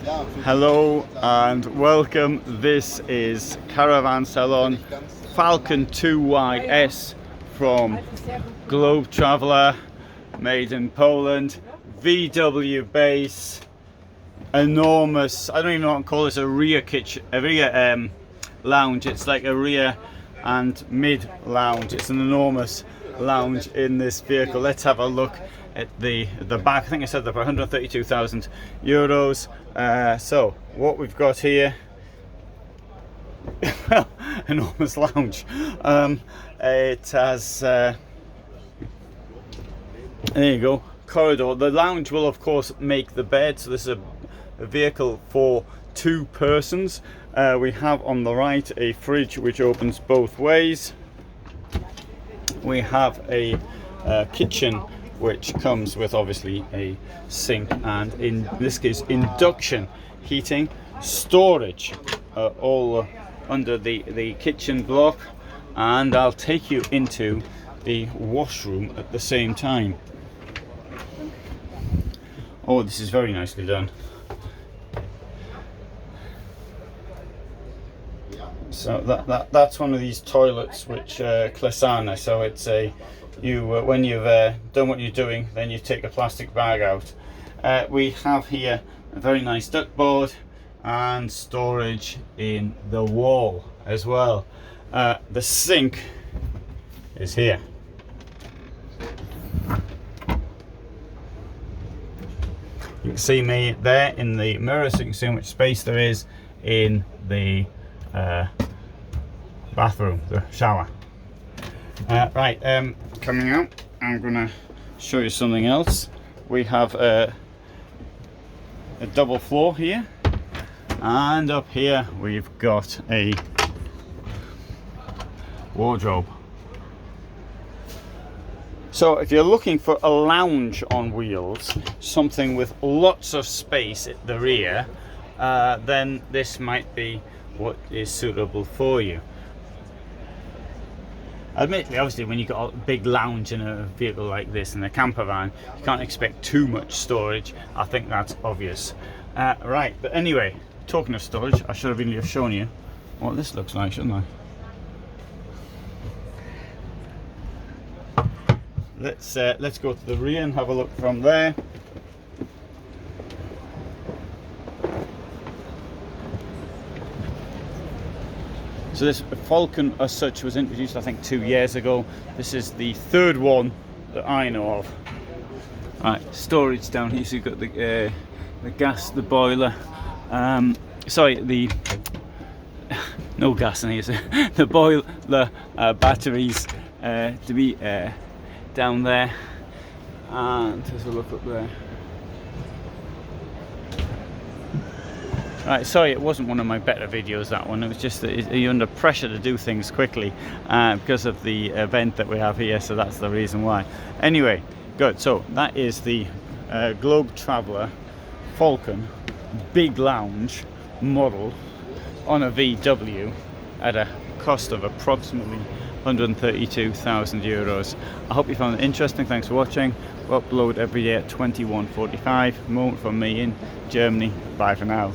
Hello and welcome. This is Caravan Salon Falcon 2YS from Globe Traveller, made in Poland, VW base, enormous. I don't even know what to call this, a rear kitchen, a rear lounge. It's like a rear and mid lounge. It's an enormous lounge in this vehicle. Let's have a look at the back. I think I said they're for 132,000 euros. So what we've got here, well, enormous lounge. It has there you go, corridor. The lounge will of course make the bed, so this is a vehicle for two persons. We have on the right a fridge which opens both ways. We have a kitchen which comes with obviously a sink and in this case induction heating, storage all under the kitchen block, and I'll take you into the washroom at the same time. Oh, this is very nicely done. So that's one of these toilets which Klesana, so it's a when you've done what you're doing, then you take a plastic bag out. We have here a very nice duckboard and storage in the wall as well. The sink is here. You can see me there in the mirror, so you can see how much space there is in the bathroom, the shower. Right, coming out, I'm gonna show you something else. We have a double floor here, and up here we've got a wardrobe. So if you're looking for a lounge on wheels, something with lots of space at the rear, then this might be what is suitable for you. Admittedly, obviously, when you've got a big lounge in a vehicle like this, in a camper van, you can't expect too much storage. I think that's obvious. Right, but anyway, talking of storage, I should have really shown you what this looks like, shouldn't I? Let's go to the rear and have a look from there. So this Falcon as such was introduced I think 2 years ago. This is the third one that I know of. Right, storage down here, so you've got the gas, the boiler, sorry, the no gas in here, so the boiler, batteries to be down there, and there's a look up there. Right, sorry, it wasn't one of my better videos, that one. It was just that you're under pressure to do things quickly because of the event that we have here, so that's the reason why. Anyway, good. So that is the Globe Traveller Falcon big lounge model on a VW at a cost of approximately 132,000 euros. I hope you found it interesting. Thanks for watching. We'll upload every day at 21:45. Moment from me in Germany. Bye for now.